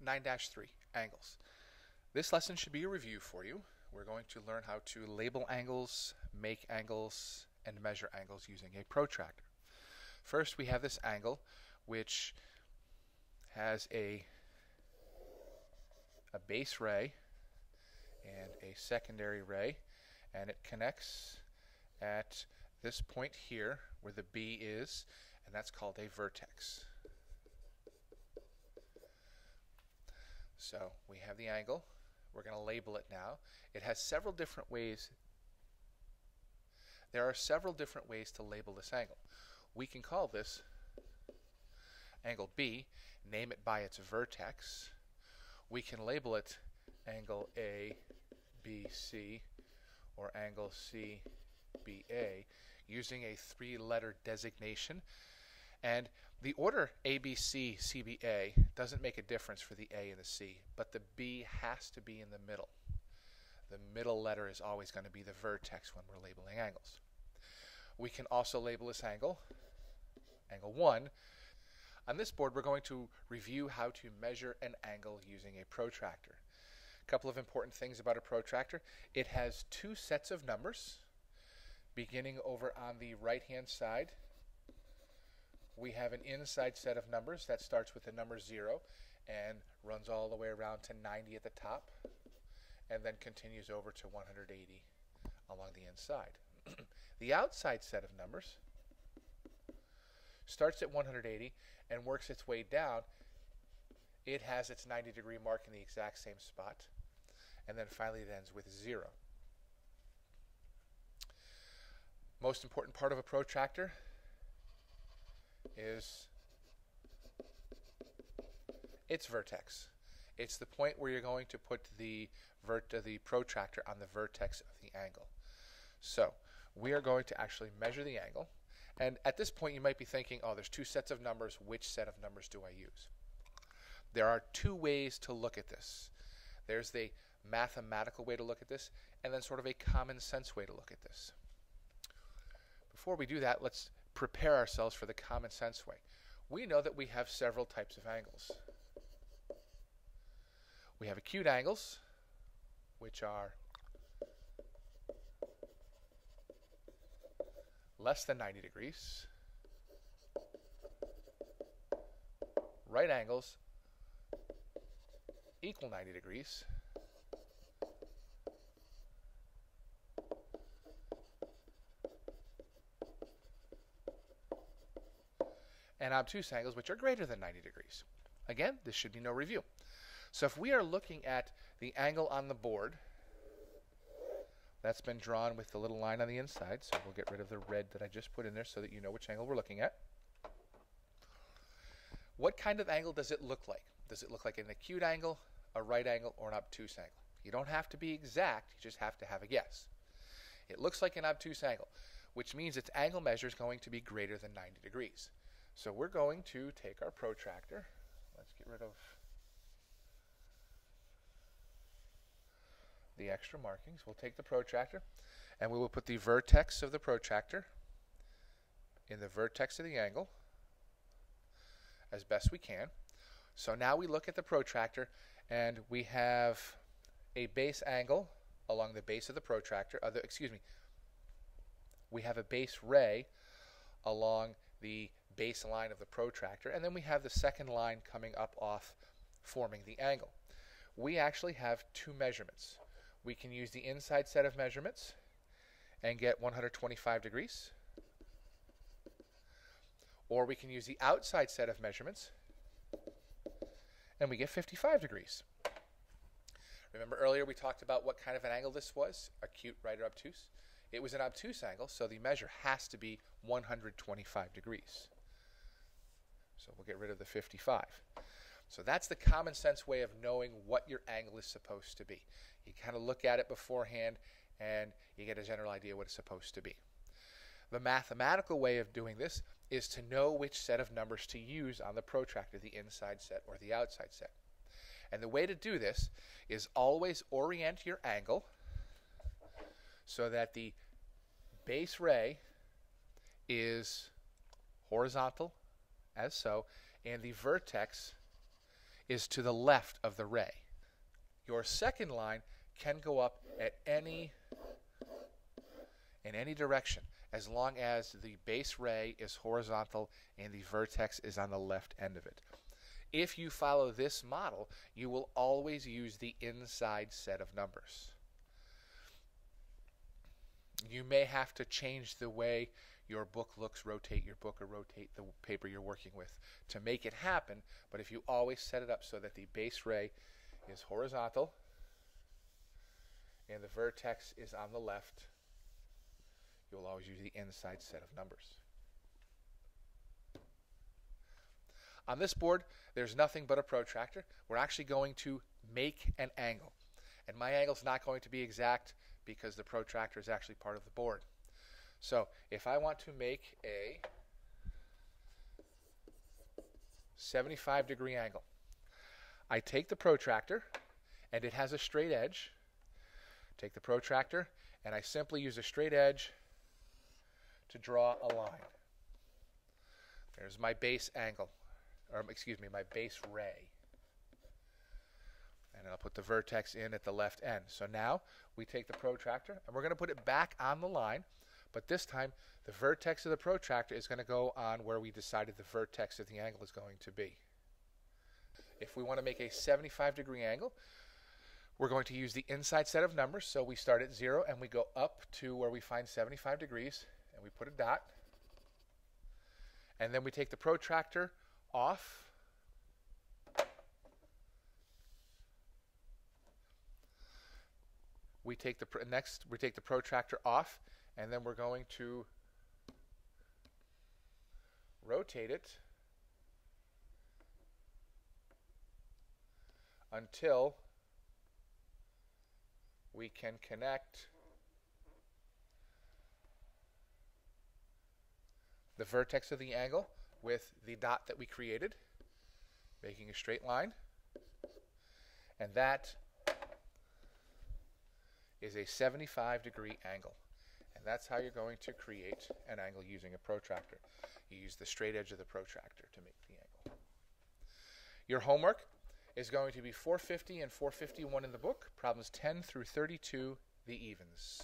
9-3, angles. This lesson should be a review for you. We're going to learn how to label angles, make angles, and measure angles using a protractor. First, we have this angle, which has a base ray and a secondary ray, and it connects at this point here where the B is, and that's called a vertex. So we have the angle. We're going to label it now. It has several different ways. There are several different ways to label this angle. We can call this angle B, name it by its vertex. We can label it angle ABC or angle CBA using a three-letter designation. And the order ABC, CBA doesn't make a difference for the A and the C, but the B has to be in the middle. The middle letter is always going to be the vertex when we're labeling angles. We can also label this angle, angle 1. On this board, we're going to review how to measure an angle using a protractor. A couple of important things about a protractor. It has two sets of numbers. Beginning over on the right-hand side, we have an inside set of numbers that starts with the number 0 and runs all the way around to 90 at the top, and then continues over to 180 along the inside. The outside set of numbers starts at 180 and works its way down. It has its 90-degree mark in the exact same spot, and then finally it ends with 0. Most important part of a protractor is its vertex. It's the point where you're going to put the protractor on the vertex of the angle. So we are going to actually measure the angle. And at this point you might be thinking, oh, there's two sets of numbers. Which set of numbers do I use? There are two ways to look at this. There's the mathematical way to look at this, and then sort of a common sense way to look at this. Before we do that, let's prepare ourselves for the common sense way. We know that we have several types of angles. We have acute angles, which are less than 90 degrees. Right angles equal 90 degrees. And obtuse angles, which are greater than 90 degrees. Again, this should be no review. So if we are looking at the angle on the board, that's been drawn with the little line on the inside, so we'll get rid of the red that I just put in there so that you know which angle we're looking at. What kind of angle does it look like? Does it look like an acute angle, a right angle, or an obtuse angle? You don't have to be exact, you just have to have a guess. It looks like an obtuse angle, which means its angle measure is going to be greater than 90 degrees. So we're going to take our protractor. Let's get rid of the extra markings. We'll take the protractor and we will put the vertex of the protractor in the vertex of the angle as best we can. So now we look at the protractor and we have a base angle along the base of the protractor. We have a base ray along the base line of the protractor, and then we have the second line coming up off forming the angle. We actually have two measurements. We can use the inside set of measurements and get 125 degrees, or we can use the outside set of measurements and we get 55 degrees. Remember earlier we talked about what kind of an angle this was, acute, right, or obtuse? It was an obtuse angle, so the measure has to be 125 degrees. So we'll get rid of the 55. So that's the common sense way of knowing what your angle is supposed to be. You kind of look at it beforehand and you get a general idea what it's supposed to be. The mathematical way of doing this is to know which set of numbers to use on the protractor, the inside set or the outside set. And the way to do this is always orient your angle so that the base ray is horizontal, as so, and the vertex is to the left of the ray. Your second line can go up at in any direction, as long as the base ray is horizontal and the vertex is on the left end of it. If you follow this model, you will always use the inside set of numbers. You may have to change the way your book looks, rotate your book, or rotate the paper you're working with to make it happen, but if you always set it up so that the base ray is horizontal and the vertex is on the left, you'll always use the inside set of numbers. On this board, there's nothing but a protractor. We're actually going to make an angle. And my angle is not going to be exact because the protractor is actually part of the board. So if I want to make a 75-degree angle, I take the protractor, and it has a straight edge. Take the protractor, and I simply use a straight edge to draw a line. There's my base angle, or excuse me, my base ray. And I'll put the vertex in at the left end. So now we take the protractor, and we're going to put it back on the line, but this time the vertex of the protractor is going to go on where we decided the vertex of the angle is going to be. If we want to make a 75-degree angle, we're going to use the inside set of numbers. So we start at 0 and we go up to where we find 75 degrees, and we put a dot. And then we take the protractor off. We take the protractor off, and then we're going to rotate it until we can connect the vertex of the angle with the dot that we created, making a straight line. And that is a 75-degree angle. And that's how you're going to create an angle using a protractor. You use the straight edge of the protractor to make the angle. Your homework is going to be 450 and 451 in the book, problems 10 through 32, the evens.